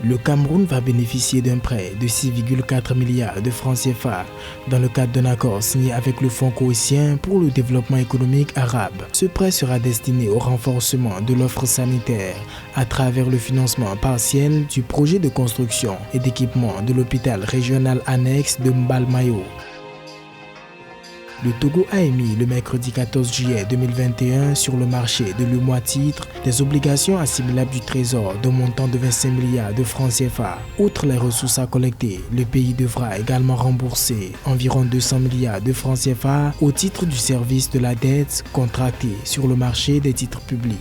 Le Cameroun va bénéficier d'un prêt de 6,4 milliards de francs CFA dans le cadre d'un accord signé avec le Fonds koweïtien pour le développement économique arabe. Ce prêt sera destiné au renforcement de l'offre sanitaire à travers le financement partiel du projet de construction et d'équipement de l'hôpital régional annexe de Mbalmayo. Le Togo a émis le mercredi 14 juillet 2021 sur le marché de l'UEMOA-titre des obligations assimilables du Trésor d'un montant de 25 milliards de francs CFA. Outre les ressources à collecter, le pays devra également rembourser environ 200 milliards de francs CFA au titre du service de la dette contracté sur le marché des titres publics.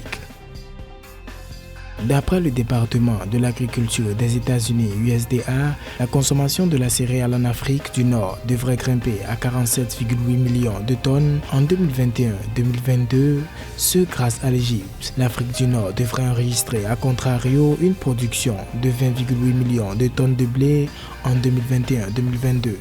D'après le département de l'agriculture des États-Unis USDA, la consommation de la céréale en Afrique du Nord devrait grimper à 47,8 millions de tonnes en 2021-2022, ce grâce à l'Égypte. L'Afrique du Nord devrait enregistrer à contrario une production de 20,8 millions de tonnes de blé en 2021-2022.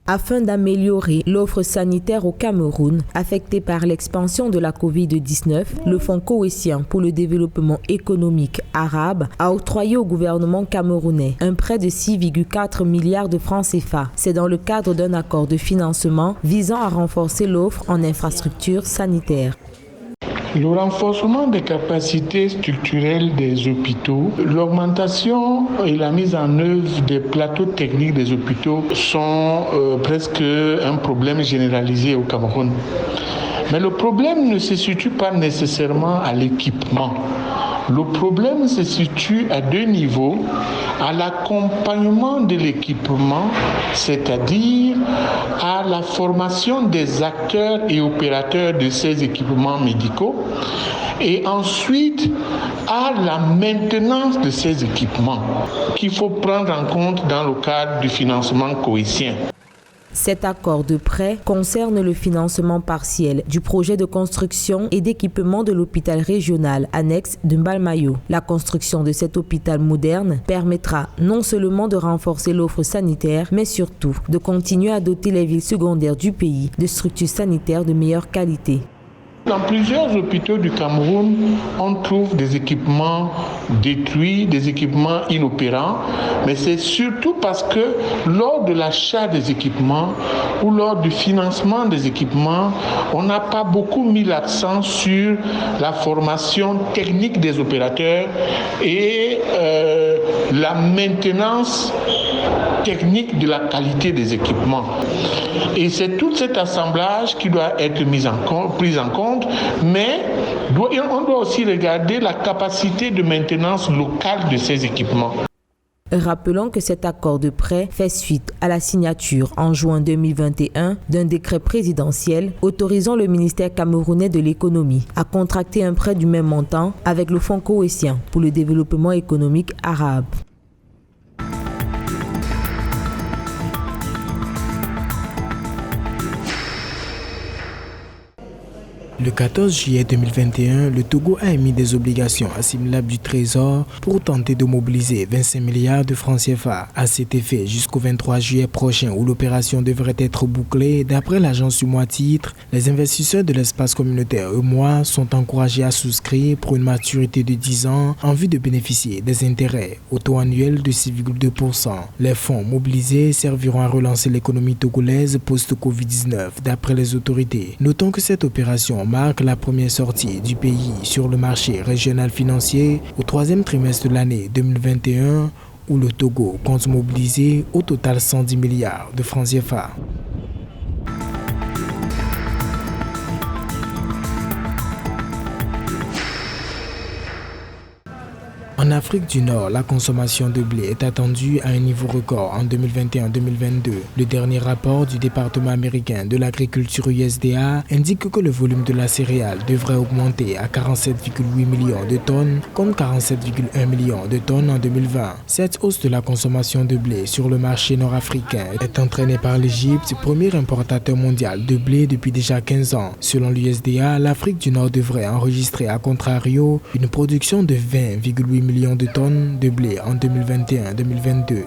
Afin d'améliorer l'offre sanitaire au Cameroun, affectée par l'expansion de la Covid-19, le Fonds koweïtien pour le développement économique arabe a octroyé au gouvernement camerounais un prêt de 6,4 milliards de francs CFA. C'est dans le cadre d'un accord de financement visant à renforcer l'offre en infrastructures sanitaires. Le renforcement des capacités structurelles des hôpitaux, l'augmentation et la mise en œuvre des plateaux techniques des hôpitaux sont presque un problème généralisé au Cameroun. Mais le problème ne se situe pas nécessairement à l'équipement. Le problème se situe à deux niveaux, à l'accompagnement de l'équipement, c'est-à-dire à la formation des acteurs et opérateurs de ces équipements médicaux, et ensuite à la maintenance de ces équipements qu'il faut prendre en compte dans le cadre du financement koweïtien. Cet accord de prêt concerne le financement partiel du projet de construction et d'équipement de l'hôpital régional annexe de Mbalmayo. La construction de cet hôpital moderne permettra non seulement de renforcer l'offre sanitaire, mais surtout de continuer à doter les villes secondaires du pays de structures sanitaires de meilleure qualité. Dans plusieurs hôpitaux du Cameroun, on trouve des équipements détruits, des équipements inopérants, mais c'est surtout parce que lors de l'achat des équipements ou lors du financement des équipements, on n'a pas beaucoup mis l'accent sur la formation technique des opérateurs et la maintenance technique de la qualité des équipements. Et c'est tout cet assemblage qui doit être pris en compte, mais on doit aussi regarder la capacité de maintenance locale de ces équipements. Rappelons que cet accord de prêt fait suite à la signature en juin 2021 d'un décret présidentiel autorisant le ministère camerounais de l'économie à contracter un prêt du même montant avec le Fonds koweïtien pour le développement économique arabe. Le 14 juillet 2021, le Togo a émis des obligations assimilables du Trésor pour tenter de mobiliser 25 milliards de francs CFA. À cet effet, jusqu'au 23 juillet prochain, où l'opération devrait être bouclée, d'après l'agence UEMOA-titre, les investisseurs de l'espace communautaire UEMOA sont encouragés à souscrire pour une maturité de 10 ans en vue de bénéficier des intérêts au taux annuel de 6,2%. Les fonds mobilisés serviront à relancer l'économie togolaise post-Covid-19, d'après les autorités. Notons que cette opération marque la première sortie du pays sur le marché régional financier au troisième trimestre de l'année 2021 où le Togo compte mobiliser au total 110 milliards de francs CFA. En Afrique du Nord, la consommation de blé est attendue à un niveau record en 2021-2022. Le dernier rapport du département américain de l'agriculture USDA indique que le volume de la céréale devrait augmenter à 47,8 millions de tonnes contre 47,1 millions de tonnes en 2020. Cette hausse de la consommation de blé sur le marché nord-africain est entraînée par l'Égypte, premier importateur mondial de blé depuis déjà 15 ans. Selon l'USDA, l'Afrique du Nord devrait enregistrer à contrario une production de 20,8 millions de tonnes de blé en 2021-2022.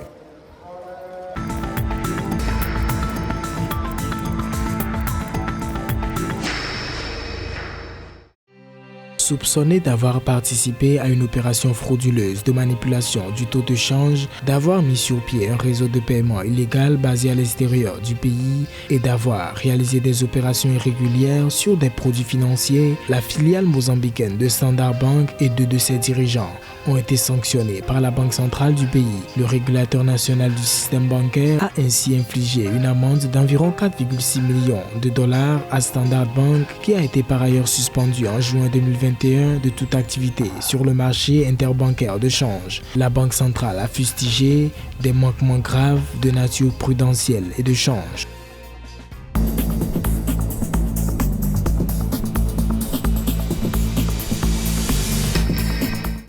soupçonné d'avoir participé à une opération frauduleuse de manipulation du taux de change, d'avoir mis sur pied un réseau de paiement illégal basé à l'extérieur du pays et d'avoir réalisé des opérations irrégulières sur des produits financiers, la filiale mozambicaine de Standard Bank et deux de ses dirigeants ont été sanctionnés par la Banque centrale du pays. Le régulateur national du système bancaire a ainsi infligé une amende d'environ 4,6 millions de dollars à Standard Bank, qui a été par ailleurs suspendu en juin 2021 de toute activité sur le marché interbancaire de change. La Banque centrale a fustigé des manquements graves de nature prudentielle et de change.